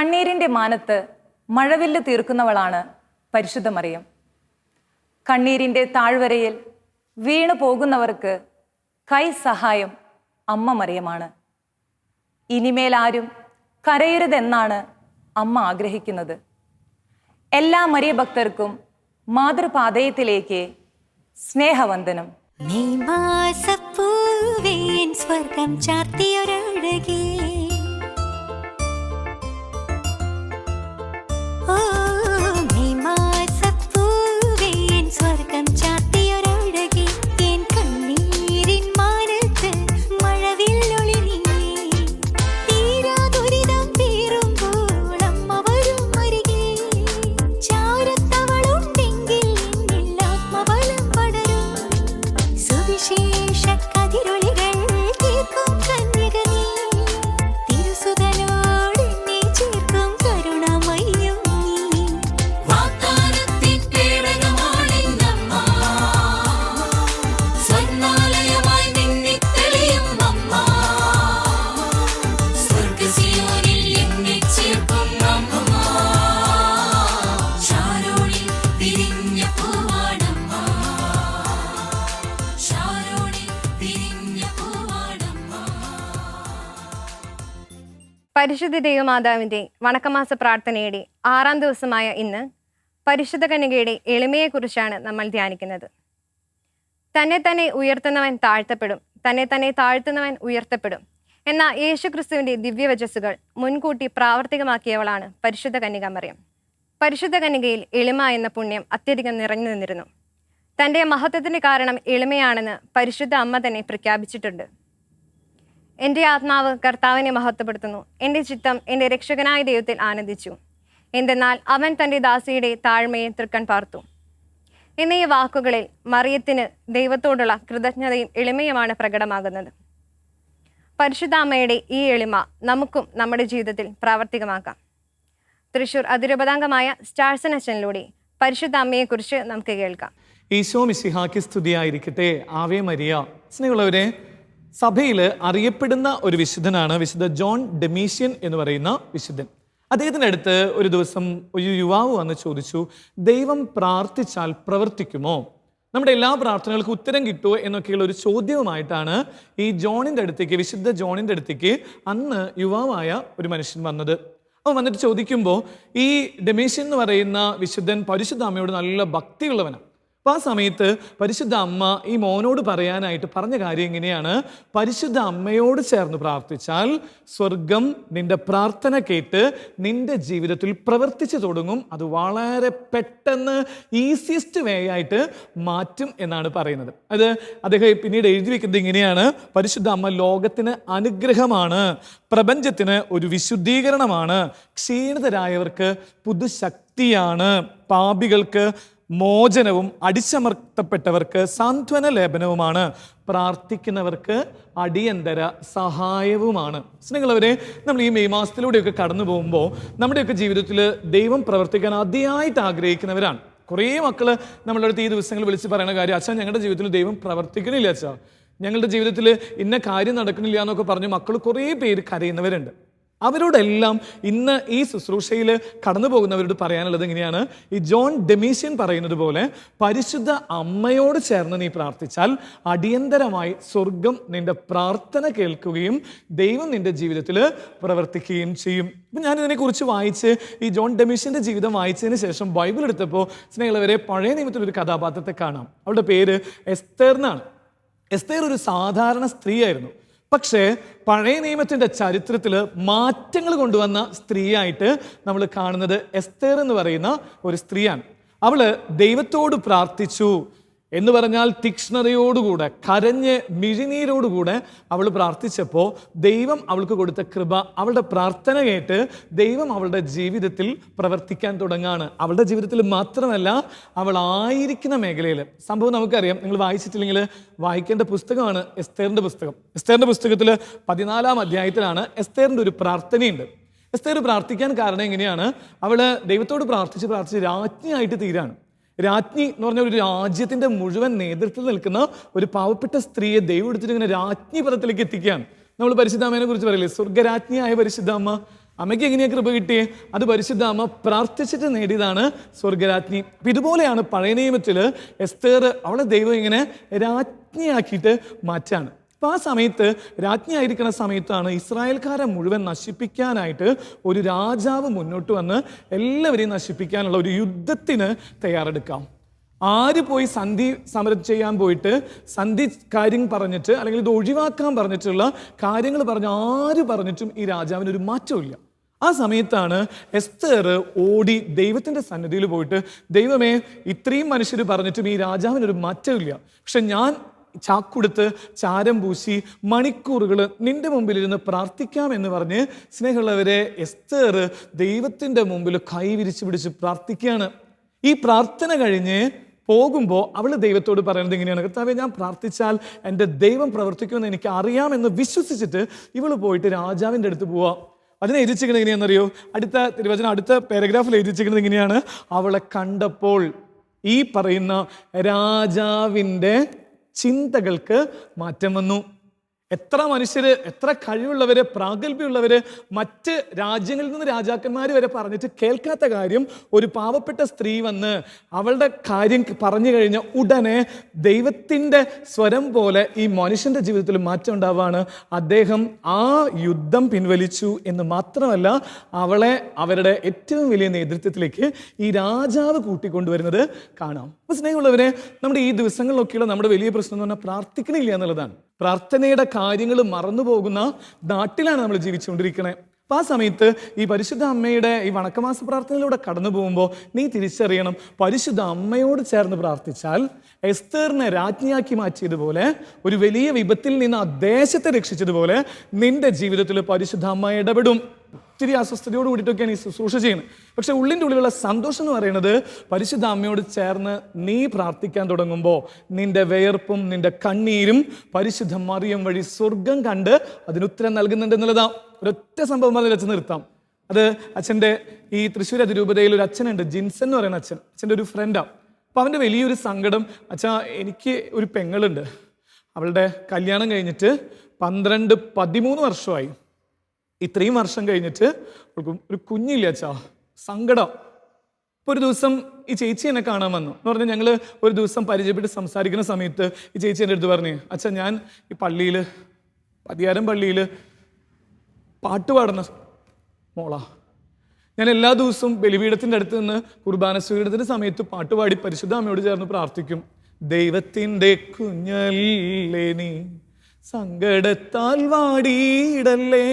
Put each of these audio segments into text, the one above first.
കണ്ണീരിൻ്റെ മാനത്ത് മഴവില്ല് തീർക്കുന്നവളാണ് പരിശുദ്ധ മറിയം. കണ്ണീരിൻ്റെ താഴ്വരയിൽ വീണു പോകുന്നവർക്ക് കൈ സഹായം അമ്മ മറിയമാണ്. ഇനിമേൽ ആരും കരയരുതെന്നാണ് അമ്മ ആഗ്രഹിക്കുന്നത്. എല്ലാ മരിയ ഭക്തർക്കും മാതൃപാദയത്തിലേക്ക് സ്നേഹവന്ദനം. സ്വർഗം ചാർത്തിയൊരഴകേ, സ്വർഗം ചാർത്തിയൊരഴകേ, എൻ കണ്ണീരിൻ മാനത്ത് മഴവില്ലൊളി നീ. തീരാ ദുരിതം പേറുമ്പോൾ അമ്മ വരും അരികെ. ചാരത്തവളുണ്ടെങ്കിൽ എന്നിൽ ആത്മബലം പടരും. സുവിശേഷ കതിരൊളികൾ തീർക്കും കന്യക നീ. തിരുസുതനോട് എന്നെ ചേർക്കും കരുണമയ്യും നീ. വാഗ്ദാനത്തിൻ പേടകമാണെന്നമ്മ, സ്വർണ്ണാലയമായി നിന്നെ തെളിയും അമ്മ. സ്വർഗ്ഗസിയോനിൽ എന്നെ ചേർക്കും അമ്മ. ശാരോണിൽ വിരിഞ്ഞ പൂവാണമ്മ, ശാരോണിൽ വിരിഞ്ഞ പൂവാണമ്മ. പരിശുദ്ധ ദൈവമാതാവിൻ്റെ വണക്കമാസ പ്രാർത്ഥനയുടെ 6-ാം ദിവസമായ ഇന്ന് പരിശുദ്ധ കന്യകയുടെ എളിമയെക്കുറിച്ചാണ് നമ്മൾ ധ്യാനിക്കുന്നത്. തന്നെ തന്നെ ഉയർത്തുന്നവൻ താഴ്ത്തപ്പെടും, തന്നെ തന്നെ താഴ്ത്തുന്നവൻ ഉയർത്തപ്പെടും എന്ന യേശുക്രിസ്തുവിൻ്റെ ദിവ്യവചസ്സുകൾ മുൻകൂട്ടി പ്രാവർത്തികമാക്കിയവളാണ് പരിശുദ്ധ കന്യക മറിയം. പരിശുദ്ധ കന്യകയിൽ എളിമ എന്ന പുണ്യം അത്യധികം നിറഞ്ഞു നിന്നിരുന്നു. തൻ്റെ മഹത്വത്തിൻ്റെ കാരണം എളിമയാണെന്ന് പരിശുദ്ധ അമ്മ തന്നെ പ്രഖ്യാപിച്ചിട്ടുണ്ട്. എൻ്റെ ആത്മാവ് കർത്താവിനെ മഹത്വപ്പെടുത്തുന്നു, എൻ്റെ ചിത്തം എൻ്റെ രക്ഷകനായ ദൈവത്തിൽ ആനന്ദിച്ചു, എന്തെന്നാൽ അവൻ തൻ്റെ ദാസിയുടെ താഴ്മയെ തൃക്കൺ പാർത്തു. എന്നീ വാക്കുകളിൽ മറിയത്തിന് ദൈവത്തോടുള്ള കൃതജ്ഞതയും എളിമയുമാണ് പ്രകടമാകുന്നത്. പരിശുദ്ധ അമ്മയുടെ ഈ എളിമ നമുക്കും നമ്മുടെ ജീവിതത്തിൽ പ്രാവർത്തികമാക്കാം. തൃശൂർ അതിരൂപതാംഗമായ സ്റ്റാർസൻ അച്ഛനിലൂടെ പരിശുദ്ധ അമ്മയെക്കുറിച്ച് നമുക്ക് കേൾക്കാം. ഈശോ മിശിഹായ്ക്ക് സ്തുതിയായിരിക്കട്ടെ. Ave Maria. സ്നേഹമുള്ളവരെ, സഭയിൽ അറിയപ്പെടുന്ന ഒരു വിശുദ്ധനാണ് വിശുദ്ധ ജോൺ ഡെമീഷ്യൻ എന്ന് പറയുന്ന വിശുദ്ധൻ. അദ്ദേഹത്തിൻ്റെ അടുത്ത് ഒരു ദിവസം ഒരു യുവാവ് വന്ന് ചോദിച്ചു, ദൈവം പ്രാർത്ഥിച്ചാൽ പ്രവർത്തിക്കുമോ? നമ്മുടെ എല്ലാ പ്രാർത്ഥനകൾക്കും ഉത്തരം കിട്ടുമോ എന്നൊക്കെയുള്ള ഒരു ചോദ്യവുമായിട്ടാണ് ഈ ജോണിൻ്റെ അടുത്തേക്ക്, വിശുദ്ധ ജോണിൻ്റെ അടുത്തേക്ക് അന്ന് യുവാവായ ഒരു മനുഷ്യൻ വന്നത്. അവൻ വന്നിട്ട് ചോദിക്കുമ്പോൾ ഈ ഡെമീഷ്യൻ എന്ന് പറയുന്ന വിശുദ്ധൻ പരിശുദ്ധ അമ്മയോട് നല്ല ഭക്തിയുള്ളവനാണ്. അപ്പോൾ ആ സമയത്ത് പരിശുദ്ധ അമ്മ ഈ മോനോട് പറയാനായിട്ട് പറഞ്ഞ കാര്യം ഇങ്ങനെയാണ്: പരിശുദ്ധ അമ്മയോട് ചേർന്ന് പ്രാർത്ഥിച്ചാൽ സ്വർഗം നിന്റെ പ്രാർത്ഥന കേട്ട് നിന്റെ ജീവിതത്തിൽ പ്രവർത്തിച്ചു തുടങ്ങും. അത് വളരെ പെട്ടെന്ന് ഈസിയസ്റ്റ് വേ ആയിട്ട് മാറ്റും എന്നാണ് പറയുന്നത്. അത് അദ്ദേഹം പിന്നീട് എഴുതി വെക്കുന്നത് ഇങ്ങനെയാണ്: പരിശുദ്ധ അമ്മ ലോകത്തിന് അനുഗ്രഹമാണ്, പ്രപഞ്ചത്തിന് ഒരു വിശുദ്ധീകരണമാണ്, ക്ഷീണിതരായവർക്ക് പുതുശക്തിയാണ്, പാപികൾക്ക് മോചനവും അടിച്ചമർത്തപ്പെട്ടവർക്ക് സാന്ത്വന ലേപനവുമാണ്, പ്രാർത്ഥിക്കുന്നവർക്ക് അടിയന്തര സഹായവുമാണ്. സ്നേഹമുള്ളവരെ, നമ്മൾ ഈ മെയ് മാസത്തിലൂടെയൊക്കെ കടന്നു പോകുമ്പോൾ നമ്മുടെയൊക്കെ ജീവിതത്തിൽ ദൈവം പ്രവർത്തിക്കാൻ അതിയായിട്ട് ആഗ്രഹിക്കുന്നവരാണ്. കുറേ മക്കൾ നമ്മളുടെ അടുത്ത് ഈ ദിവസങ്ങൾ വിളിച്ച് പറയുന്ന കാര്യം, അച്ഛാ ഞങ്ങളുടെ ജീവിതത്തിൽ ദൈവം പ്രവർത്തിക്കണില്ല, അച്ഛാ ഞങ്ങളുടെ ജീവിതത്തിൽ ഇന്ന കാര്യം നടക്കണില്ല എന്നൊക്കെ പറഞ്ഞ് മക്കൾ കുറേ പേര് കരയുന്നവരുണ്ട്. അവരോടെല്ലാം ഇന്ന് ഈ ശുശ്രൂഷയിൽ കടന്നു പോകുന്നവരോട് പറയാനുള്ളത് ഇങ്ങനെയാണ്: ഈ ജോൺ ഡെമീഷ്യൻ പറയുന്നത് പോലെ പരിശുദ്ധ അമ്മയോട് ചേർന്ന് നീ പ്രാർത്ഥിച്ചാൽ അടിയന്തരമായി സ്വർഗം നിന്റെ പ്രാർത്ഥന കേൾക്കുകയും ദൈവം നിന്റെ ജീവിതത്തിൽ പ്രവർത്തിക്കുകയും ചെയ്യും. ഇപ്പം ഞാനിതിനെക്കുറിച്ച് വായിച്ച് ഈ ജോൺ ഡെമീഷ്യൻ്റെ ജീവിതം വായിച്ചതിന് ശേഷം ബൈബിൾ എടുത്തപ്പോൾ സ്നേഹിതരെ പഴയ നിയമത്തിൽ ഒരു കഥാപാത്രത്തെ കാണാം. അവളുടെ പേര് എസ്തേർ എന്നാണ്. എസ്തേർ ഒരു സാധാരണ സ്ത്രീയായിരുന്നു. പക്ഷേ പഴയ നിയമത്തിൻ്റെ ചരിത്രത്തിൽ മാറ്റങ്ങൾ കൊണ്ടുവന്ന സ്ത്രീയായിട്ട് നമ്മൾ കാണുന്നത് എസ്തേർ എന്ന് പറയുന്ന ഒരു സ്ത്രീയാണ്. അവള് ദൈവത്തോട് പ്രാർത്ഥിച്ചു എന്ന് പറഞ്ഞാൽ തീക്ഷ്ണതയോടുകൂടെ, കരഞ്ഞ് മിഴിനീരോടുകൂടെ അവൾ പ്രാർത്ഥിച്ചപ്പോൾ ദൈവം അവൾക്ക് കൊടുത്ത കൃപ, അവളുടെ പ്രാർത്ഥന കേട്ട് ദൈവം അവളുടെ ജീവിതത്തിൽ പ്രവർത്തിക്കാൻ തുടങ്ങാണ്. അവളുടെ ജീവിതത്തിൽ മാത്രമല്ല, അവൾ ആയിരിക്കുന്ന മേഖലയിൽ. സംഭവം നമുക്കറിയാം, നിങ്ങൾ വായിച്ചിട്ടില്ലെങ്കിൽ വായിക്കേണ്ട പുസ്തകമാണ് എസ്തേറിൻ്റെ പുസ്തകം. എസ്തേറിൻ്റെ പുസ്തകത്തിൽ 14-ാം അധ്യായത്തിലാണ് എസ്തേറിൻ്റെ ഒരു പ്രാർത്ഥനയുണ്ട്. എസ്തേർ പ്രാർത്ഥിക്കാൻ കാരണം എങ്ങനെയാണ്? അവള് ദൈവത്തോട് പ്രാർത്ഥിച്ച് രാജ്ഞിയായിട്ട് തീരാണ്. രാജ്ഞി എന്ന് പറഞ്ഞ ഒരു രാജ്യത്തിന്റെ മുഴുവൻ നേതൃത്വത്തിൽ നിൽക്കുന്ന ഒരു പാവപ്പെട്ട സ്ത്രീയെ ദൈവം എടുത്തിട്ട് ഇങ്ങനെ രാജ്ഞി പദത്തിലേക്ക് എത്തിക്കുകയാണ്. നമ്മൾ പരിശുദ്ധാമ്മയെ കുറിച്ച് പറയില്ലേ, സ്വർഗരാജ്ഞിയായ പരിശുദ്ധാമ്മ. അമ്മയ്ക്ക് എങ്ങനെയാ കൃപ കിട്ടിയേ? അത് പരിശുദ്ധ അമ്മ പ്രാർത്ഥിച്ചിട്ട് നേടിയതാണ് സ്വർഗരാജ്ഞി. അപ്പം ഇതുപോലെയാണ് പഴയ നിയമത്തിൽ എസ്തേർ, അവളെ ദൈവം ഇങ്ങനെ രാജ്ഞിയാക്കിയിട്ട് മാറ്റാണ്. അപ്പം ആ സമയത്ത് രാജ്ഞിയായിരിക്കുന്ന സമയത്താണ് ഇസ്രായേൽക്കാരെ മുഴുവൻ നശിപ്പിക്കാനായിട്ട് ഒരു രാജാവ് മുന്നോട്ട് വന്ന് എല്ലാവരെയും നശിപ്പിക്കാനുള്ള ഒരു യുദ്ധത്തിന് തയ്യാറെടുക്കാം. ആര് പോയി സന്ധി സമരം ചെയ്യാൻ പോയിട്ട് സന്ധി കാര്യം പറഞ്ഞിട്ട് അല്ലെങ്കിൽ ഇത് ഒഴിവാക്കാൻ പറഞ്ഞിട്ടുള്ള കാര്യങ്ങൾ പറഞ്ഞ് ആര് പറഞ്ഞിട്ടും ഈ രാജാവിന് ഒരു മാറ്റമില്ല. ആ സമയത്താണ് എസ്തേർ ഓടി ദൈവത്തിൻ്റെ സന്നിധിയിൽ പോയിട്ട്, ദൈവമേ, ഇത്രയും മനുഷ്യർ പറഞ്ഞിട്ടും ഈ രാജാവിനൊരു മാറ്റമില്ല, പക്ഷെ ഞാൻ ചാക്കുടുത്ത് ചാരം പൂശി മണിക്കൂറുകൾ നിന്റെ മുമ്പിലിരുന്ന് പ്രാർത്ഥിക്കാം എന്ന് പറഞ്ഞ് സ്നേഹമുള്ളവരെ എസ്തേർ ദൈവത്തിൻ്റെ മുമ്പിൽ കൈ വിരിച്ച് പിടിച്ച് പ്രാർത്ഥിക്കുകയാണ്. ഈ പ്രാർത്ഥന കഴിഞ്ഞ് പോകുമ്പോൾ അവൾ ദൈവത്തോട് പറയുന്നത് ഇങ്ങനെയാണ്, കർത്താവേ, ഞാൻ പ്രാർത്ഥിച്ചാൽ എൻ്റെ ദൈവം പ്രവർത്തിക്കുമെന്ന് എനിക്ക് അറിയാമെന്ന് വിശ്വസിച്ചിട്ട് ഇവൾ പോയിട്ട് രാജാവിൻ്റെ അടുത്ത് പോവാം. അതിനെ എഴുതിച്ചിരിക്കുന്നത് എങ്ങനെയാണെന്നറിയോ? അടുത്ത തിരുവചനം, അടുത്ത പാരഗ്രാഫിൽ എഴുതിച്ചിരിക്കുന്നത് ഇങ്ങനെയാണ്, അവളെ കണ്ടപ്പോൾ ഈ പറയുന്ന രാജാവിൻ്റെ ചിന്തകൾക്ക് മാറ്റം വന്നു. എത്ര മനുഷ്യര്, എത്ര കഴിവുള്ളവര്, പ്രാഗൽഭ്യമുള്ളവര്, മറ്റ് രാജ്യങ്ങളിൽ നിന്ന് രാജാക്കന്മാർ വരെ പറഞ്ഞിട്ട് കേൾക്കാത്ത കാര്യം ഒരു പാവപ്പെട്ട സ്ത്രീ വന്ന് അവളുടെ കാര്യം പറഞ്ഞു കഴിഞ്ഞ ഉടനെ ദൈവത്തിൻ്റെ സ്വരം പോലെ ഈ മനുഷ്യന്റെ ജീവിതത്തിൽ മാറ്റം ഉണ്ടാവുകയാണ്. അദ്ദേഹം ആ യുദ്ധം പിൻവലിച്ചു എന്ന് മാത്രമല്ല, അവളെ അവരുടെ ഏറ്റവും വലിയ നേതൃത്വത്തിലേക്ക് ഈ രാജാവ് കൂട്ടിക്കൊണ്ടുവരുന്നത് കാണാം. അപ്പോൾ സ്നേഹമുള്ളവരെ, നമ്മുടെ ഈ ദിവസങ്ങളിലൊക്കെയുള്ള നമ്മുടെ വലിയ പ്രശ്നം എന്ന് പറഞ്ഞാൽ പ്രാർത്ഥിക്കണില്ല എന്നുള്ളതാണ്. പ്രാർത്ഥനയുടെ കാര്യങ്ങൾ മറന്നുപോകുന്ന നാട്ടിലാണ് നമ്മൾ ജീവിച്ചുകൊണ്ടിരിക്കുന്നത്. അപ്പം ആ സമയത്ത് ഈ പരിശുദ്ധ അമ്മയുടെ ഈ വണക്കമാസ പ്രാർത്ഥനയിലൂടെ കടന്നു പോകുമ്പോൾ നീ തിരിച്ചറിയണം, പരിശുദ്ധ അമ്മയോട് ചേർന്ന് പ്രാർത്ഥിച്ചാൽ എസ്തേറിനെ രാജ്ഞിയാക്കി മാറ്റിയതുപോലെ, ഒരു വലിയ വിപത്തിൽ നിന്ന് ആ ദേശത്തെ രക്ഷിച്ചതുപോലെ നിന്റെ ജീവിതത്തിൽ പരിശുദ്ധ അമ്മ ഇടപെടും. ഒത്തിരി അസ്വസ്ഥതയോട് കൂടിയിട്ടൊക്കെയാണ് ഈ ശുശ്രൂഷ ചെയ്യുന്നത്. പക്ഷെ ഉള്ളിൻ്റെ ഉള്ളിലുള്ള സന്തോഷം എന്ന് പറയുന്നത്, പരിശുദ്ധ അമ്മയോട് ചേർന്ന് നീ പ്രാർത്ഥിക്കാൻ തുടങ്ങുമ്പോൾ നിന്റെ വിയർപ്പും നിന്റെ കണ്ണീരും പരിശുദ്ധ മറിയം വഴി സ്വർഗം കണ്ട് അതിനുത്തരം നൽകുന്നുണ്ട് എന്നുള്ളതാ. ഒരൊറ്റ സംഭവം അതിൽ വെച്ച് നിർത്താം. അത് അച്ഛൻ്റെ ഈ തൃശ്ശൂർ അതിരൂപതയിൽ ഒരു അച്ഛനുണ്ട്, ജിൻസൻ എന്ന് പറയുന്ന അച്ഛൻ, അച്ഛൻ്റെ ഒരു ഫ്രണ്ടാണ്. അപ്പോൾ അവൻ്റെ വലിയൊരു സങ്കടം, അച്ഛാ, എനിക്ക് ഒരു പെങ്ങളുണ്ട്, അവളുടെ കല്യാണം കഴിഞ്ഞിട്ട് 12-13 വർഷമായി. ഇത്രയും വർഷം കഴിഞ്ഞിട്ട് ഒരു കുഞ്ഞില്ല അച്ഛാ, സങ്കടം. ഇപ്പോൾ ഒരു ദിവസം ഈ ചേച്ചി എന്നെ കാണാൻ വന്നു എന്ന് പറഞ്ഞാൽ, ഞങ്ങൾ ഒരു ദിവസം പരിചയപ്പെട്ട് സംസാരിക്കുന്ന സമയത്ത് ഈ ചേച്ചി എൻ്റെ അടുത്ത് പറഞ്ഞു, അച്ഛാ, ഞാൻ ഈ പള്ളിയിൽ, പതിയാരം പള്ളിയിൽ പാട്ട് പാടുന്ന മോളാ. ഞാൻ എല്ലാ ദിവസവും ബലിപീഠത്തിൻ്റെ അടുത്ത് നിന്ന് കുർബാന സ്വീകരണത്തിൻ്റെ സമയത്ത് പാട്ടുപാടി പരിശുദ്ധ അമ്മയോട് ചേർന്ന് പ്രാർത്ഥിക്കും. ദൈവത്തിൻ്റെ കുഞ്ഞല്ലേ നീ, സങ്കടത്താൽ വാടിയിടല്ലേ,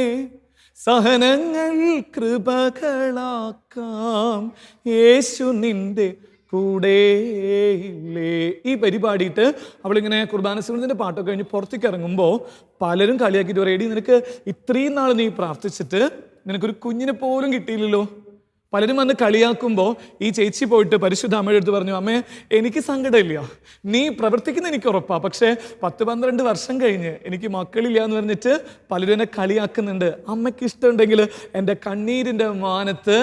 സഹനങ്ങൾ കൃപകളാക്കാം, യേശു നിന്റെ കൂടെയില്ലേ. ഈ പരിപാടിയിട്ട് അവളിങ്ങനെ കുർബാന സ്വീകരണത്തിൻ്റെ പാട്ടൊക്കെ കഴിഞ്ഞ് പുറത്തേക്ക് ഇറങ്ങുമ്പോൾ പലരും കളിയാക്കിയിട്ട് പറയും, എടി, നിനക്ക് ഇത്രയും നാൾ നീ പ്രാർത്ഥിച്ചിട്ട് നിനക്കൊരു കുഞ്ഞിനെ പോലും കിട്ടിയില്ലല്ലോ. പലരും വന്ന് കളിയാക്കുമ്പോൾ ഈ ചേച്ചി പോയിട്ട് പരിശുദ്ധ അമ്മയുടെ അടുത്ത് പറഞ്ഞു, അമ്മേ, എനിക്ക് സങ്കടമില്ല, നീ പ്രവർത്തിക്കുന്ന എനിക്ക് ഉറപ്പാണ്, പക്ഷേ 10-12 വർഷം കഴിഞ്ഞ് എനിക്ക് മക്കളില്ല എന്ന് പറഞ്ഞിട്ട് പലരും എന്നെ കളിയാക്കുന്നുണ്ട്. അമ്മയ്ക്ക് ഇഷ്ടമുണ്ടെങ്കിൽ എൻ്റെ കണ്ണീരിൻ്റെ മാനത്ത്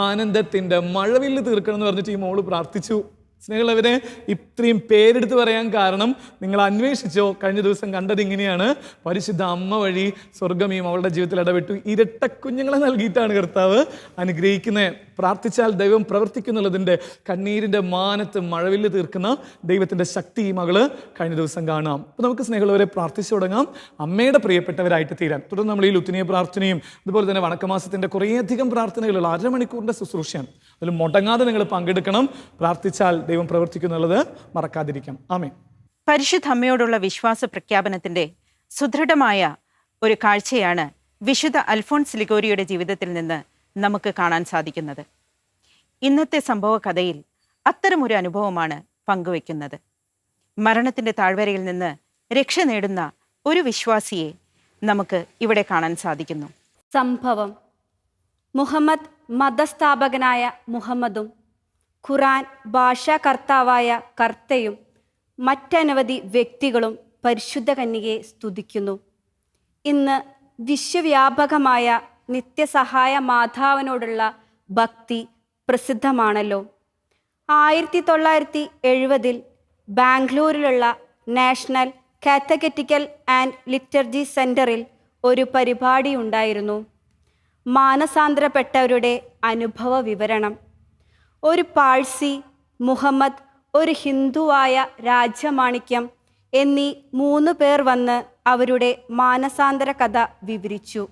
ആനന്ദത്തിൻ്റെ മഴവില്ല് തീർക്കണം എന്ന് പറഞ്ഞിട്ട് ഈ മോള് പ്രാർത്ഥിച്ചു. സ്നേഹമുള്ളവരെ, ഇത്രയും പേരെടുത്ത് പറയാൻ കാരണം നിങ്ങൾ അന്വേഷിച്ചോ, കഴിഞ്ഞ ദിവസം കണ്ടത് ഇങ്ങനെയാണ്, പരിശുദ്ധ അമ്മ വഴി സ്വർഗമീം അവളുടെ ജീവിതത്തിൽ ഇടപെട്ടു. ഇരട്ട കുഞ്ഞുങ്ങളെ നൽകിയിട്ടാണ് കർത്താവ് അനുഗ്രഹിക്കുന്നത്. പ്രാർത്ഥിച്ചാൽ ദൈവം പ്രവർത്തിക്കുന്നുള്ളതിൻ്റെ കണ്ണീരിൻ്റെ മാനത്ത് മഴവില്ല് തീർക്കുന്ന ദൈവത്തിൻ്റെ ശക്തി ഈ മകള് കഴിഞ്ഞ ദിവസം കാണാം. അപ്പോൾ നമുക്ക് സ്നേഹമുള്ളവരെ പ്രാർത്ഥിച്ചു തുടങ്ങാം, അമ്മയുടെ പ്രിയപ്പെട്ടവരായിട്ട് തീരാൻ. തുടർന്ന് നമ്മൾ ഈ ലുത്തിനിയ പ്രാർത്ഥനയും അതുപോലെ തന്നെ വണക്കമാസത്തിൻ്റെ കുറേയധികം പ്രാർത്ഥനകളുള്ള 1/2 മണിക്കൂറിൻ്റെ ശുശ്രൂഷയാണ്. അതിൽ മുടങ്ങാതെ നിങ്ങൾ പങ്കെടുക്കണം. പ്രാർത്ഥിച്ചാൽ ദൈവം പ്രവർത്തിക്കുന്നുള്ളത് മറക്കാതിരിക്കാം. ആമേൻ. പരിശുദ്ധ അമ്മയോടുള്ള വിശ്വാസ പ്രഖ്യാപനത്തിന്റെ സുദൃഢമായ ഒരു കാഴ്ചയാണ് വിശുദ്ധ അൽഫോൺസ് ലിഗോരിയുടെ ജീവിതത്തിൽ നിന്ന് നമുക്ക് കാണാൻ സാധിക്കുന്നത്. ഇന്നത്തെ സംഭവ കഥയിൽ അത്തരമൊരു അനുഭവമാണ് പങ്കുവെക്കുന്നത്. മരണത്തിന്റെ താഴ്വരയിൽ നിന്ന് രക്ഷ നേടുന്ന ഒരു വിശ്വാസിയെ നമുക്ക് ഇവിടെ കാണാൻ സാധിക്കുന്നു. സംഭവം: മുഹമ്മദ് മതസ്ഥാപകനായ മുഹമ്മദും ഖുറാൻ ഭാഷാകർത്താവായ കർത്തയും മറ്റനവധി വ്യക്തികളും പരിശുദ്ധ കന്യകയെ സ്തുതിക്കുന്നു. ഇന്ന് വിശ്വവ്യാപകമായ നിത്യസഹായ മാതാവിനോടുള്ള ഭക്തി പ്രസിദ്ധമാണല്ലോ. 1970 ബാംഗ്ലൂരിലുള്ള നാഷണൽ കാത്തഗറ്റിക്കൽ ആൻഡ് ലിറ്റർജി സെൻറ്ററിൽ ഒരു പരിപാടി ഉണ്ടായിരുന്നു. മാനസാന്തരപ്പെട്ടവരുടെ അനുഭവ വിവരണം. ഒരു പാഴ്സി, മുഹമ്മദ്, ഒരു ഹിന്ദുവായ രാജമാണിക്യം എന്നീ 3 പേർ വന്ന് അവരുടെ മാനസാന്തര കഥ വിവരിച്ചു.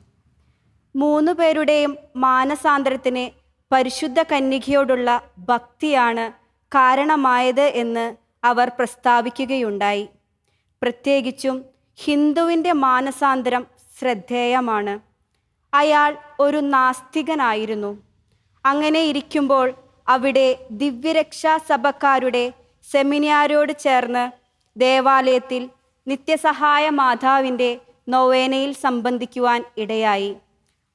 3 പേരുടെയും മാനസാന്തരത്തിന് പരിശുദ്ധ കന്യകയോടുള്ള ഭക്തിയാണ് കാരണമായത് എന്ന് അവർ പ്രസ്താവിക്കുകയുണ്ടായി. പ്രത്യേകിച്ചും ഹിന്ദുവിൻ്റെ മാനസാന്തരം ശ്രദ്ധേയമാണ്. അയാൾ ഒരു നാസ്തികനായിരുന്നു. അങ്ങനെ ഇരിക്കുമ്പോൾ അവിടെ ദിവ്യരക്ഷാ സഭക്കാരുടെ സെമിനാരോട് ചേർന്ന് ദേവാലയത്തിൽ നിത്യസഹായ മാതാവിൻ്റെ നൊവേനയിൽ സംബന്ധിക്കുവാൻ ഇടയായി.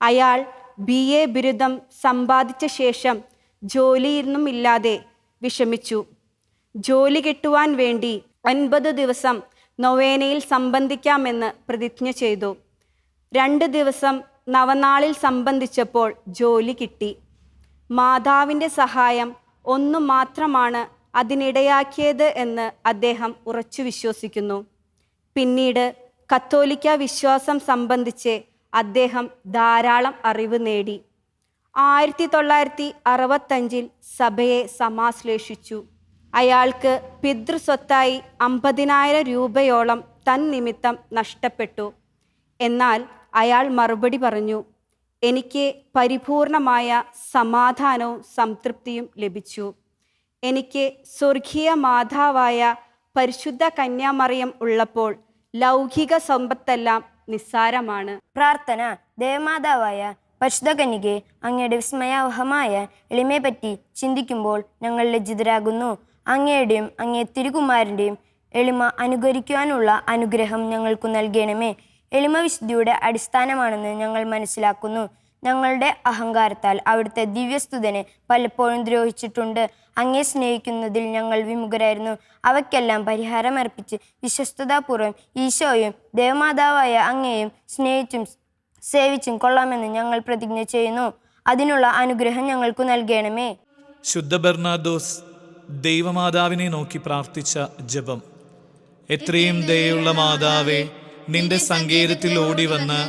അയാൾ BA ബിരുദം സമ്പാദിച്ച ശേഷം ജോലിയൊന്നുമില്ലാതെ വിഷമിച്ചു. ജോലി കിട്ടുവാൻ വേണ്ടി 9 ദിവസം നൊവേനയിൽ സംബന്ധിക്കാമെന്ന് പ്രതിജ്ഞ ചെയ്തു. 2 ദിവസം നവനാളിൽ സംബന്ധിച്ചപ്പോൾ ജോലി കിട്ടി. മാതാവിൻ്റെ സഹായം ഒന്നു മാത്രമാണ് അതിനിടയാക്കിയത് എന്ന് അദ്ദേഹം ഉറച്ചു വിശ്വസിക്കുന്നു. പിന്നീട് കത്തോലിക്ക വിശ്വാസം സംബന്ധിച്ച് അദ്ദേഹം ധാരാളം അറിവ് നേടി. 1965 സഭയെ സമാശ്ലേഷിച്ചു. അയാൾക്ക് പിതൃസ്വത്തായി 50,000 രൂപയോളം തന്നിമിത്തം നഷ്ടപ്പെട്ടു. എന്നാൽ അയാൾ മറുപടി പറഞ്ഞു, എനിക്ക് പരിപൂർണമായ സമാധാനവും സംതൃപ്തിയും ലഭിച്ചു. എനിക്ക് സ്വർഗീയ മാതാവായ പരിശുദ്ധ കന്യാമറിയം ഉള്ളപ്പോൾ ലൗകിക സമ്പത്തെല്ലാം നിസ്സാരമാണ്. പ്രാർത്ഥന. ദേവമാതാവായ പരിശുദ്ധ കന്യകെ, അങ്ങയുടെ വിസ്മയാവഹമായ എളിമയെപ്പറ്റി ചിന്തിക്കുമ്പോൾ ഞങ്ങൾ ലജ്ജിതരാകുന്നു. അങ്ങയുടെയും അങ്ങേ തിരുകുമാരൻ്റെയും എളിമ അനുകരിക്കുവാനുള്ള അനുഗ്രഹം ഞങ്ങൾക്കു നൽകണമേ. എളിമ വിശുദ്ധിയുടെ അടിസ്ഥാനമാണെന്ന് ഞങ്ങൾ മനസ്സിലാക്കുന്നു. ഞങ്ങളുടെ അഹങ്കാരത്താൽ അവിടുത്തെ ദിവ്യസ്തുതനെ പലപ്പോഴും ദ്രോഹിച്ചിട്ടുണ്ട്. അങ്ങേ സ്നേഹിക്കുന്നതിൽ ഞങ്ങൾ വിമുഖരായിരുന്നു. അവയ്ക്കെല്ലാം പരിഹാരമർപ്പിച്ച് വിശ്വസ്തതാപൂർവ്വം ഈശോയും ദേവമാതാവായ അങ്ങയെയും സ്നേഹിച്ചും സേവിച്ചും കൊള്ളാമെന്ന് ഞങ്ങൾ പ്രതിജ്ഞ ചെയ്യുന്നു. അതിനുള്ള അനുഗ്രഹം ഞങ്ങൾക്കു നൽകണമേ. ശുദ്ധ ബെർണാദോസ് ദൈവമാതാവിനെ നോക്കി പ്രാർത്ഥിച്ച ജപം. എത്രയും ദയുള്ള മാതാവേ, നിന്റെ സങ്കേതത്തിൽ ഓടിവന്ന്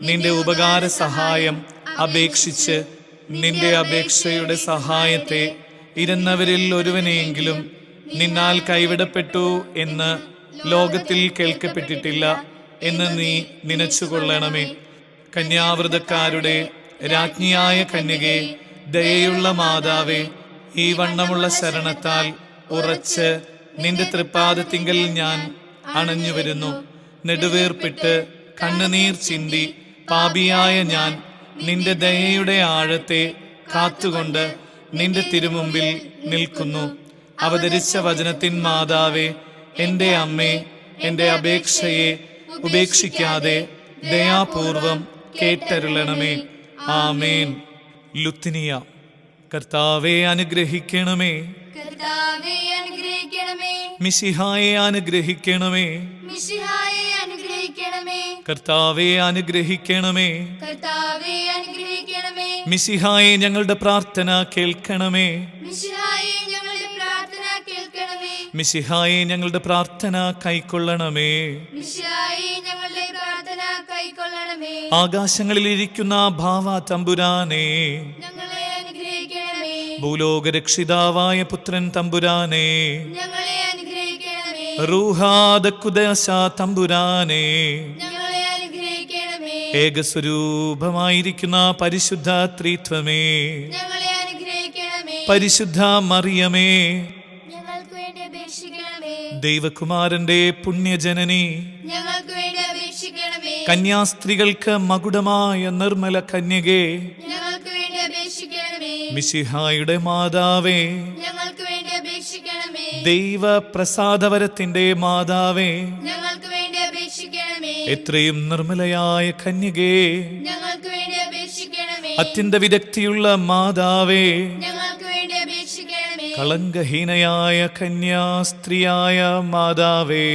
നിന്റെ ഉപകാര സഹായം അപേക്ഷിച്ച് നിന്റെ അപേക്ഷയുടെ സഹായത്തെ ഇരുന്നവരിൽ ഒരുവനെയെങ്കിലും നിന്നാൽ കൈവിടപ്പെട്ടു എന്ന് ലോകത്തിൽ കേൾക്കപ്പെട്ടിട്ടില്ല എന്ന് നീ നനച്ചുകൊള്ളണമേ. കന്യാവ്രതക്കാരുടെ രാജ്ഞിയായ കന്യകേ, ദയയുള്ള മാതാവേ, ഈ വണ്ണമുള്ള ശരണത്താൽ ഉറച്ച് നിന്റെ തൃപ്പാദത്തിങ്കൽ ഞാൻ അണഞ്ഞു വരുന്നു. നെടുവേർപ്പിട്ട് കണ്ണുനീർ ചിന്തി പാപിയായ ഞാൻ നിന്റെ ദയയുടെ ആഴത്തെ കാത്തുകൊണ്ട് നിന്റെ തിരുമുമ്പിൽ നിൽക്കുന്നു. അവതരിച്ച വചനത്തിൻ മാതാവേ, എൻ്റെ അമ്മേ, എൻ്റെ അപേക്ഷയെ ഉപേക്ഷിക്കാതെ ദയാപൂർവം കേട്ടരുളണമേ. ആമേൻ. ലുത്തിനിയ. കർത്താവെ അനുഗ്രഹിക്കണമേ. കർത്താവേ അനുഗ്രഹിക്കണമേ. മിശിഹായെ അനുഗ്രഹിക്കണമേ. മിശിഹായെ അനുഗ്രഹിക്കണമേ. കർത്താവെ അനുഗ്രഹിക്കണമേ. കർത്താവേ അനുഗ്രഹിക്കണമേ. മിശിഹായെ ഞങ്ങളുടെ പ്രാർത്ഥന കേൾക്കണമേ. മിശിഹായെ ഞങ്ങളുടെ പ്രാർത്ഥന കേൾക്കണമേ. മിശിഹായെ ഞങ്ങളുടെ പ്രാർത്ഥന കൈക്കൊള്ളണമേ. മിശിഹായെ ഞങ്ങളുടെ പ്രാർത്ഥന കൈക്കൊള്ളണമേ. ആകാശങ്ങളിലിരിക്കുന്ന ഭാവ തമ്പുരാനെ, ഞങ്ങളെ അനുഗ്രഹിക്കണമേ. ഭൂലോകരക്ഷിതാവായ പുത്രൻ തമ്പുരാനെ, ഞങ്ങളെ അനുഗ്രഹിക്കണമേ. റൂഹാദക്കുദശ തമ്പുരാനെ, ഞങ്ങളെ അനുഗ്രഹിക്കണമേ. ഏകസ്വരൂപമായിരിക്കുന്ന പരിശുദ്ധ ത്രിത്വമേ, ഞങ്ങളെ അനുഗ്രഹിക്കണമേ. പരിശുദ്ധ മറിയമേ, ഞങ്ങൾക്ക് വേണ്ടി അപേക്ഷിക്കണമേ. ദൈവകുമാരന്റെ പുണ്യജനനി, ഞങ്ങൾക്ക് വേണ്ടി അപേക്ഷിക്കണമേ. കന്യാസ്ത്രീകൾക്ക് മകുടമായ നിർമ്മല കന്യകേ, ഞങ്ങൾക്ക് വേണ്ടി അപേക്ഷിക്കണമേ. മിശിഹായുടെ മാതാവേ, ഞങ്ങൾക്ക് വേണ്ടി അപേക്ഷിക്കണമേ. ദൈവ പ്രസാദവരത്തിന്റെ മാതാവേ, ഞങ്ങൾക്ക് വേണ്ടി അപേക്ഷിക്കണമേ. എത്രയും നിർമ്മലയായ കന്യകേ, ഞങ്ങൾക്ക് വേണ്ടി അപേക്ഷിക്കണമേ. അത്യന്ത വിദഗ്ധിയുള്ള മാതാവേ, ഞങ്ങൾക്ക് വേണ്ടി അപേക്ഷിക്കണമേ. കളങ്കഹീനയായ കന്യാസ്ത്രീയായ മാതാവേ,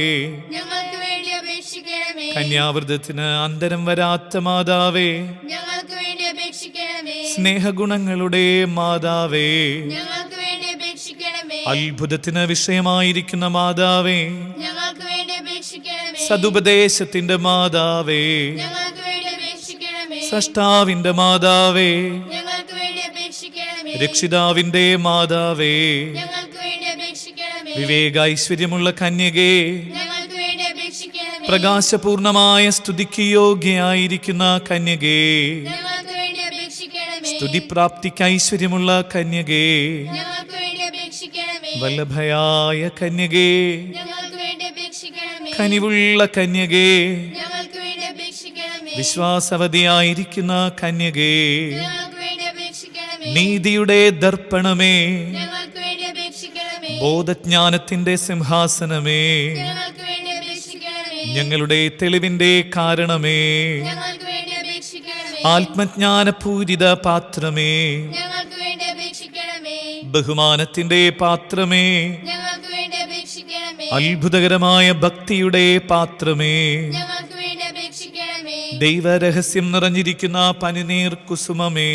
ഞങ്ങൾക്ക് വേണ്ടി അപേക്ഷിക്കണമേ. കന്യാവ്രതത്തിന് അന്തരം വരാത്ത മാതാവേ, ഞങ്ങൾക്ക് വേണ്ടി അപേക്ഷിക്കണമേ. സ്നേഹഗുണങ്ങളുടെ മാതാവേ, ഞങ്ങൾക്ക് വേണ്ടി അപേക്ഷിക്കണമേ. അത്ഭുതത്തിന് വിഷയമായിരിക്കുന്ന മാതാവേ, ഞങ്ങൾക്ക് വേണ്ടി അപേക്ഷിക്കണമേ. സതുപദേശത്തിന്റെ മാതാവേ, ഞങ്ങൾക്ക് വേണ്ടി അപേക്ഷിക്കണമേ. സ്രഷ്ടാവിന്റെ മാതാവേ, ഞങ്ങൾക്ക് വേണ്ടി അപേക്ഷിക്കണമേ. രക്ഷിതാവിന്റെ മാതാവേ, ഞങ്ങൾക്ക് വേണ്ടി അപേക്ഷിക്കണമേ. വിവേകൈശ്വര്യമുള്ള കന്യകേ, ഞങ്ങൾക്ക് വേണ്ടി അപേക്ഷിക്കണമേ. പ്രകാശപൂർണമായ സ്തുതിക്ക് യോഗ്യയായിരിക്കുന്ന കന്യകേ, ഞങ്ങൾക്ക് വേണ്ടി അപേക്ഷിക്കണമേ. സ്തുതിപ്രാപ്തിക്ക് ഐശ്വര്യമുള്ള കന്യകേ, ഞങ്ങൾക്ക് വേണ്ടി അപേക്ഷിക്കണമേ. വല്ലഭയായ കന്യകേ, ഞങ്ങൾക്ക് വേണ്ടി അപേക്ഷിക്കണമേ. കനിവുള്ള കന്യകേ, ഞങ്ങൾക്ക് വേണ്ടി അപേക്ഷിക്കണമേ. വിശ്വാസവതിയായിരിക്കുന്ന കന്യകേ, ഞങ്ങൾക്ക് വേണ്ടി അപേക്ഷിക്കണമേ. നീതിയുടെ ദർപ്പണമേ, ഞങ്ങൾക്ക് വേണ്ടി അപേക്ഷിക്കണമേ. ബോധജ്ഞാനത്തിന്റെ സിംഹാസനമേ, ഞങ്ങൾക്ക് വേണ്ടി അപേക്ഷിക്കണമേ. ഞങ്ങളുടെ തെളിവിന്റെ കാരണമേ, ഞങ്ങൾക്ക് വേണ്ടി അപേക്ഷിക്കണമേ. ആത്മജ്ഞാനപൂരിത പാത്രമേ, ഞങ്ങൾക്ക് വേണ്ടി അപേക്ഷിക്കണമേ. ബഹുമാനത്തിന്റെ പാത്രമേ, ഞങ്ങൾക്ക് വേണ്ടി അപേക്ഷിക്കണമേ. അത്ഭുതകരമായ ഭക്തിയുടെ പാത്രമേ, ഞങ്ങൾക്ക് വേണ്ടി അപേക്ഷിക്കണമേ. ദൈവരഹസ്യം നിറഞ്ഞിരിക്കുന്ന പനിനീർ കുസുമമേ,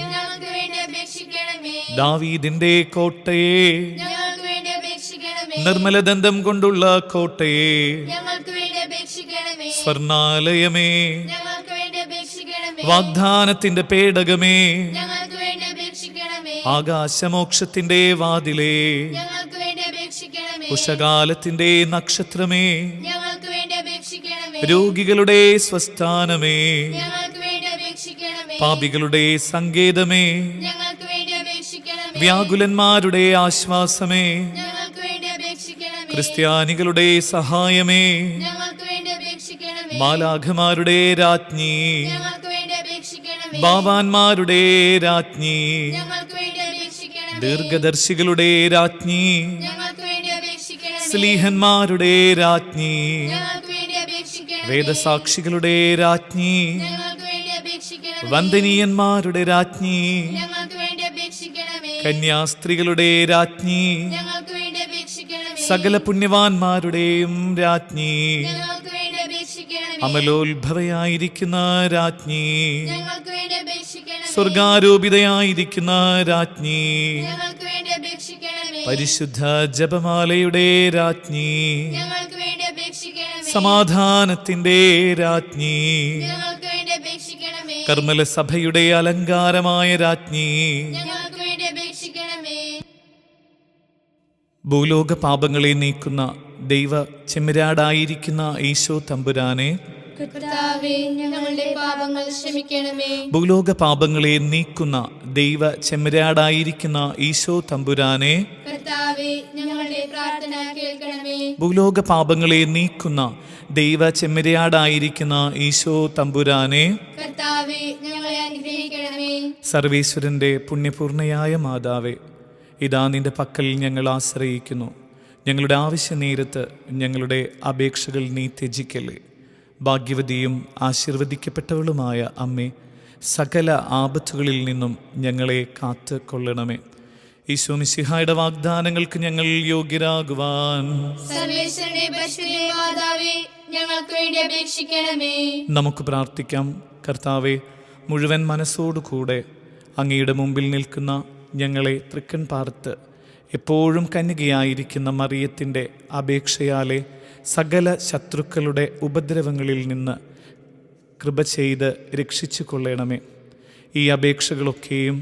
ഞങ്ങൾക്ക് വേണ്ടി അപേക്ഷിക്കണമേ. ദാവീദിന്റെ കോട്ടയെ, ഞങ്ങൾക്ക് വേണ്ടി അപേക്ഷിക്കണമേ. നിർമ്മലദന്തം കൊണ്ടുള്ള കോട്ടയെ, ഞങ്ങൾക്ക് വേണ്ടി അപേക്ഷിക്കണമേ. സ്വർണാലയമേ, ഞങ്ങൾക്ക് വേണ്ടി അപേക്ഷിക്കണമേ. വാഗ്ദാനത്തിന്റെ പേടകമേ, ഞങ്ങൾക്ക് വേണ്ടി അപേക്ഷിക്കണമേ. ആകാശമോക്ഷത്തിന്റെ വാതിലേ, ഞങ്ങൾക്ക് വേണ്ടി അപേക്ഷിക്കണമേ. ഉഷകാലത്തിന്റെ നക്ഷത്രമേ, ഞങ്ങൾക്ക് വേണ്ടി അപേക്ഷിക്കണമേ. രോഗികളുടെ സ്വസ്ഥാനമേ, ഞങ്ങൾക്ക് വേണ്ടി അപേക്ഷിക്കണമേ. പാപികളുടെ സങ്കേതമേ, ഞങ്ങൾക്ക് വേണ്ടി അപേക്ഷിക്കണമേ. വ്യാകുലന്മാരുടെ ആശ്വാസമേ, ഞങ്ങൾക്ക് വേണ്ടി അപേക്ഷിക്കണമേ. ക്രിസ്ത്യാനികളുടെ സഹായമേ, ഞങ്ങൾക്ക് വേണ്ടി അപേക്ഷിക്കണമേ. മാലാഖമാരുടെ രാജ്ഞി, ഞങ്ങൾക്ക് വേണ്ടി അപേക്ഷിക്കണമേ. ബാവാന്മാരുടെ രാജ്ഞി, ഞങ്ങൾക്ക് വേണ്ടി അപേക്ഷിക്കണമേ. ദീർഘദർശികളുടെ രാജ്ഞി, ഞങ്ങൾക്ക് വേണ്ടി അപേക്ഷിക്കണമേ. സ്ലീഹന്മാരുടെ രാജ്ഞി, ഞങ്ങൾക്ക് വേണ്ടി അപേക്ഷിക്കണമേ. വേദസാക്ഷികളുടെ രാജ്ഞി, ഞങ്ങൾക്ക് വേണ്ടി അപേക്ഷിക്കണമേ. വന്ദനീയന്മാരുടെ രാജ്ഞി, ഞങ്ങൾക്ക് വേണ്ടി അപേക്ഷിക്കണമേ. കന്യാസ്ത്രീകളുടെ രാജ്ഞി, ഞങ്ങൾക്ക് വേണ്ടി അപേക്ഷിക്കണമേ. സകല പുണ്യവാന്മാരുടെയും രാജ്ഞി, ഞങ്ങൾക്ക് വേണ്ടി അപേക്ഷിക്കണമേ. അമലോത്ഭവയായിരിക്കുന്ന രാജ്ഞി, ഞങ്ങൾക്ക് വേണ്ടി അപേക്ഷിക്കണമേ. സ്വർഗാരോപിതയായിരിക്കുന്ന രാജ്ഞി, ഞങ്ങൾക്ക് വേണ്ടി അപേക്ഷിക്കണമേ. പരിശുദ്ധ ജപമാലയുടെ രാജ്ഞി, ഞങ്ങൾക്ക് വേണ്ടി അപേക്ഷിക്കണമേ. സമാധാനത്തിന്റെ രാജ്ഞി, ഞങ്ങൾക്ക് വേണ്ടി അപേക്ഷിക്കണമേ. കർമ്മല സഭയുടെ അലങ്കാരമായ രാജ്ഞി, ഞങ്ങൾക്ക് വേണ്ടി അപേക്ഷിക്കണമേ. ഭൂലോക പാപങ്ങളെ നീക്കുന്ന ദൈവ ചെമ്മരാടായിരിക്കുന്ന ഈശോ തമ്പുരാനെ, കർത്താവേ, ഞങ്ങളുടെ പാപങ്ങൾ ക്ഷമിക്കണമേ. ഭൂലോക പാപങ്ങളെ നീക്കുന്ന ദൈവ ചെമ്മരാടായിരിക്കുന്ന ഈശോ തമ്പുരാനെ, കർത്താവേ, ഞങ്ങളുടെ പ്രാർത്ഥന കേൾക്കണമേ. ഭൂലോക പാപങ്ങളെ നീക്കുന്ന ദൈവ ചെമ്മരാടായിരിക്കുന്ന ഈശോ തമ്പുരാനെ, കർത്താവേ, ഞങ്ങളെ അനുഗ്രഹിക്കണമേ. സർവേശ്വരന്റെ പുണ്യപൂർണയായ മാതാവേ, ഇതാ നിന്റെ പക്കൽ ഞങ്ങൾ ആശ്രയിക്കുന്നു. ഞങ്ങളുടെ ആവശ്യ നേരത്ത് ഞങ്ങളുടെ അപേക്ഷകൾ നീ ത്യജിക്കല്ലേ. ഭാഗ്യവതിയും ആശീർവദിക്കപ്പെട്ടവളുമായ അമ്മേ, സകല ആപത്തുകളിൽ നിന്നും ഞങ്ങളെ കാത്ത് കൊള്ളണമേ. ഈശോ മിശിഹായുടെ വാഗ്ദാനങ്ങൾക്ക് ഞങ്ങൾ യോഗ്യരാകുവാൻ സർവേശ്വരന്റെ പരിശുദ്ധ മാതാവേ, ഞങ്ങൾക്ക് വേണ്ടി അപേക്ഷിക്കണമേ. നമുക്ക് പ്രാർത്ഥിക്കാം. കർത്താവെ, മുഴുവൻ മനസ്സോടുകൂടെ അങ്ങയുടെ മുമ്പിൽ നിൽക്കുന്ന ഞങ്ങളെ തൃക്കൺ പാർത്ത് എപ്പോഴും കന്യകയായിരിക്കുന്ന മറിയത്തിൻ്റെ അപേക്ഷയാലെ സകല ശത്രുക്കളുടെ ഉപദ്രവങ്ങളിൽ നിന്ന് കൃപ ചെയ്ത് രക്ഷിച്ചു കൊള്ളണമേ. ഈ അപേക്ഷകളൊക്കെയും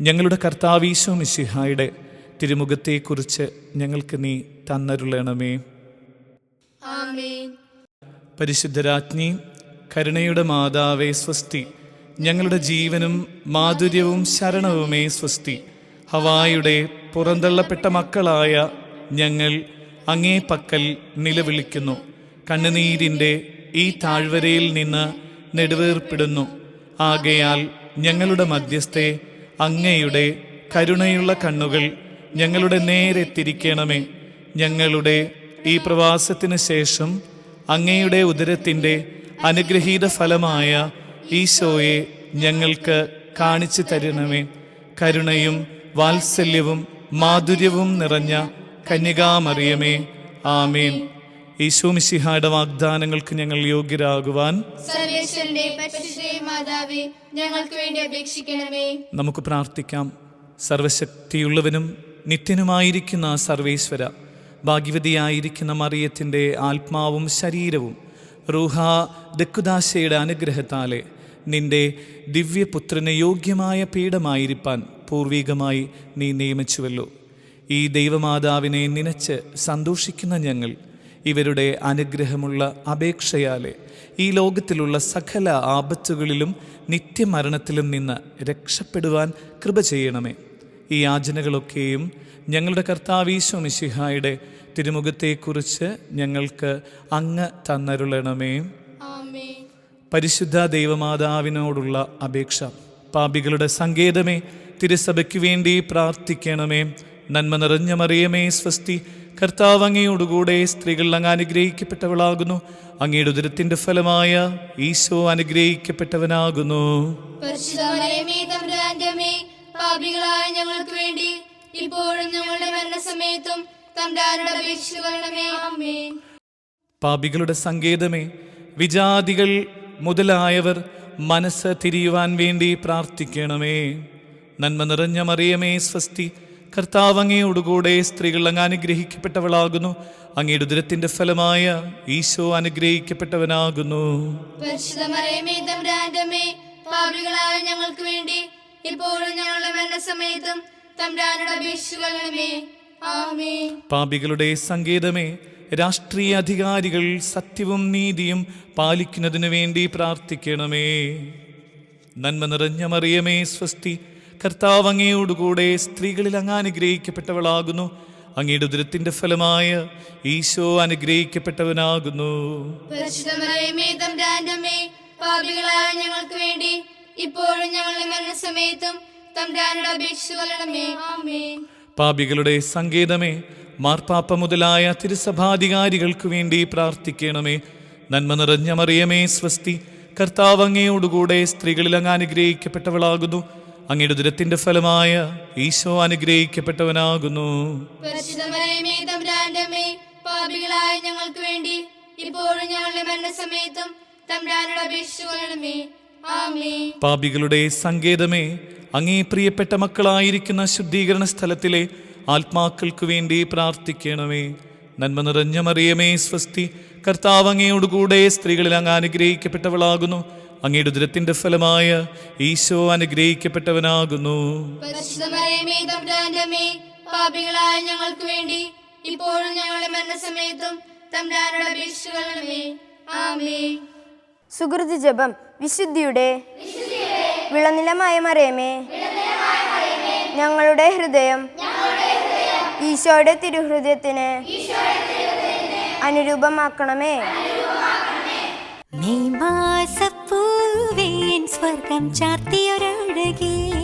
ഞങ്ങളുടെ കർത്താവ് ഈശോ മിശിഹായുടെ തിരുമുഖത്തെക്കുറിച്ച് ഞങ്ങൾക്ക് നീ തന്നരുളണമേ. ആമേൻ. പരിശുദ്ധരാജ്ഞി, കരുണയുടെ മാതാവേ സ്വസ്തി. ഞങ്ങളുടെ ജീവനും മാധുര്യവും ശരണവുമേ സ്വസ്തി. ഹവായുടെ പുറന്തള്ളപ്പെട്ട മക്കളായ ഞങ്ങൾ അങ്ങേ പക്കൽ നിലവിളിക്കുന്നു. കണ്ണുനീരിൻ്റെ ഈ താഴ്വരയിൽ നിന്ന് നെടുവേർപ്പെടുന്നു. ആകയാൽ ഞങ്ങളുടെ മധ്യസ്ഥെ അങ്ങയുടെ കരുണയുള്ള കണ്ണുകൾ ഞങ്ങളുടെ നേരെ തിരിക്കണമേ. ഞങ്ങളുടെ ഈ പ്രവാസത്തിന് ശേഷം അങ്ങയുടെ ഉദരത്തിൻ്റെ അനുഗ്രഹീത ഫലമായ ഈശോയെ ഞങ്ങൾക്ക് കാണിച്ചു തരണമേ. കരുണയും വാത്സല്യവും മാധുര്യവും നിറഞ്ഞ കന്യകാമറിയമേ, ആമേൻ. ഈശോ മിശിഹായുടെ വാഗ്ദാനങ്ങൾക്ക് ഞങ്ങൾ യോഗ്യരാകുവാൻ സർവേശ്വരന്റെ പരിശുദ്ധ മാതാവേ, ഞങ്ങൾക്ക് വേണ്ടി അപേക്ഷിക്കണമേ. നമുക്ക് പ്രാർത്ഥിക്കാം. സർവശക്തിയുള്ളവനും നിത്യനുമായിരിക്കുന്ന സർവേശ്വര, ഭാഗ്യവതിയായിരിക്കുന്ന മറിയത്തിൻ്റെ ആത്മാവും ശരീരവും റൂഹ ദക്കുദാശയുടെ അനുഗ്രഹത്താലെ നിന്റെ ദിവ്യപുത്രന് യോഗ്യമായ പീഠമായിരിക്കാൻ പൂർവികമായി നീ നിയമിച്ചുവല്ലോ. ഈ ദൈവമാതാവിനെ നനച്ച് സന്തോഷിക്കുന്ന ഞങ്ങൾ ഇവരുടെ അനുഗ്രഹമുള്ള അപേക്ഷയാലെ ഈ ലോകത്തിലുള്ള സകല ആപത്തുകളിലും നിത്യമരണത്തിലും നിന്ന് രക്ഷപ്പെടുവാൻ കൃപ ചെയ്യണമേ. ഈ യാചനകളൊക്കെയും ഞങ്ങളുടെ കർത്താവ് ഈശോ മിശിഹായുടെ തിരുമുഖത്തെക്കുറിച്ച് ഞങ്ങൾക്ക് അങ്ങ് തന്നരുളണമേ. ആമേൻ. പരിശുദ്ധ ദൈവമാതാവിനോടുള്ള അപേക്ഷ. പാപികളുടെ സങ്കേതമേ, തിരുസഭയ്ക്ക് വേണ്ടി പ്രാർത്ഥിക്കണമേ. നന്മ നിറഞ്ഞ മറിയമേ, സ്വസ്തി, കർത്താവ് അങ്ങയോടുകൂടെ സ്ത്രീകൾ അങ്ങ് അനുഗ്രഹിക്കപ്പെട്ടവളാകുന്നു. അങ്ങയുടെ ഉദരത്തിന്റെ ഫലമായ ഈശോ അനുഗ്രഹിക്കപ്പെട്ടവനാകുന്നു. പരിശുദ്ധ മറിയമേ, തമ്പുരാന്റെ അമ്മേ, പാപികളായ ഞങ്ങൾക്ക് വേണ്ടി ഇപ്പോഴും ഞങ്ങളുടെ മരണസമയത്തും തമ്പുരാനോട് അപേക്ഷിക്കണമേ. ആമേൻ. പാപികളുടെ സങ്കേതമേ, വിജാതികൾ മുതലായവർ മനസ്സ് തിരിയുവാൻ വേണ്ടി പ്രാർത്ഥിക്കണമേ. നന്മ നിറഞ്ഞ മറിയമേ, സ്വസ്തി, കർത്താവ് അങ്ങയോടുകൂടെ സ്ത്രീകൾ അങ്ങ് അനുഗ്രഹിക്കപ്പെട്ടവളാകുന്നു. അങ്ങയുടെ ഉദരത്തിന്റെ ഫലമായ ഈശോ അനുഗ്രഹിക്കപ്പെട്ടവനാകുന്നു. പരിശുദ്ധ മറിയമേ, തമ്പുരാന്റെ അമ്മേ, പാപികളായ ഞങ്ങൾക്ക് വേണ്ടി ഇപ്പോഴും ഞങ്ങളുടെ മരണസമയത്തും തമ്പുരാനോട് അപേക്ഷിക്കണമേ. ആമേൻ. പാപികളുടെ സങ്കേതമേ, രാഷ്ട്രീയ അധികാരികൾ സത്യവും നീതിയും പാലിക്കുന്നതിനു വേണ്ടി പ്രാർത്ഥിക്കണമേ. നന്മ നിറഞ്ഞ മറിയമേ, സ്വസ്തി, കർത്താവ് അങ്ങയോടുകൂടെ സ്ത്രീകളിൽ അങ്ങ് അനുഗ്രഹിക്കപ്പെട്ടവളാകുന്നു. അങ്ങയുടെ ഉദരത്തിന്റെ ഫലമായ ഈശോ അനുഗ്രഹിക്കപ്പെട്ടവനാകുന്നു. പരിശുദ്ധ മറിയമേ, തമ്പുരാന്റെ അമ്മേ, പാപികളായ ഞങ്ങൾക്ക് വേണ്ടി ഇപ്പോഴും ഞങ്ങളുടെ മരണസമയത്തും തമ്പുരാനോട് അപേക്ഷിക്കണമേ. ആമേൻ. പാപികളുടെ സങ്കേതമേ, മാർപ്പാപ്പ മുതലായ തിരുസഭാധികാരികൾക്ക് വേണ്ടി പ്രാർത്ഥിക്കണമേ. നന്മ നിറഞ്ഞ മറിയമേ, സ്വസ്തി, കർത്താവ് അങ്ങയോടുകൂടെ സ്ത്രീകളിൽ അങ്ങ് അനുഗ്രഹിക്കപ്പെട്ടവളാകുന്നു. അങ്ങയുടെ ഉദരത്തിന്റെ ഫലമായ ഈശോ അനുഗ്രഹിക്കപ്പെട്ടവനാകുന്നു. പരിശുദ്ധ മറിയമേ, തമ്പുരാന്റെ അമ്മേ, പാപികളായ ഞങ്ങൾക്ക് വേണ്ടി ഇപ്പോഴും ഞങ്ങളുടെ മരണസമയത്തും തമ്പുരാനോട് അപേക്ഷിക്കണമേ. ആമേൻ. പാപികളുടെ സങ്കേതമേ, അങ്ങേ പ്രിയപ്പെട്ട മക്കളായിരിക്കുന്ന ശുദ്ധീകരണ സ്ഥലത്തിലെ ആത്മാക്കൾക്ക് വേണ്ടി പ്രാർത്ഥിക്കണമേ. നന്മ നിറഞ്ഞ മറിയമേ, സ്വസ്തി, കർത്താവ് അങ്ങയോടുകൂടെ സ്ത്രീകളിൽ അങ്ങ് അനുഗ്രഹിക്കപ്പെട്ടവളാകുന്നു. അങ്ങയുടെ ഉദരത്തിന്റെ ഫലമായ ഈശോ അനുഗ്രഹിക്കപ്പെട്ടവനാകുന്നു. പരിശുദ്ധ മറിയമേ, തമ്പുരാന്റെ അമ്മേ, പാപികളായ ഞങ്ങൾക്ക് വേണ്ടി ഇപ്പോഴും ഞങ്ങളുടെ മരണസമയത്തും തമ്പുരാനോട് അപേക്ഷിക്കണമേ. ആമേൻ. സുകൃതി ജപം. വിശുദ്ധിയുടെ വിളനിലമായ മറിയമേ, ഞങ്ങളുടെ ഹൃദയം ഈശോയുടെ തിരുഹൃദയത്തിന് അനുരൂപമാക്കണമേ. മെയ് മാസപ്പൂവേൻ സ്വർഗം ചാർത്തിയൊരഴകേ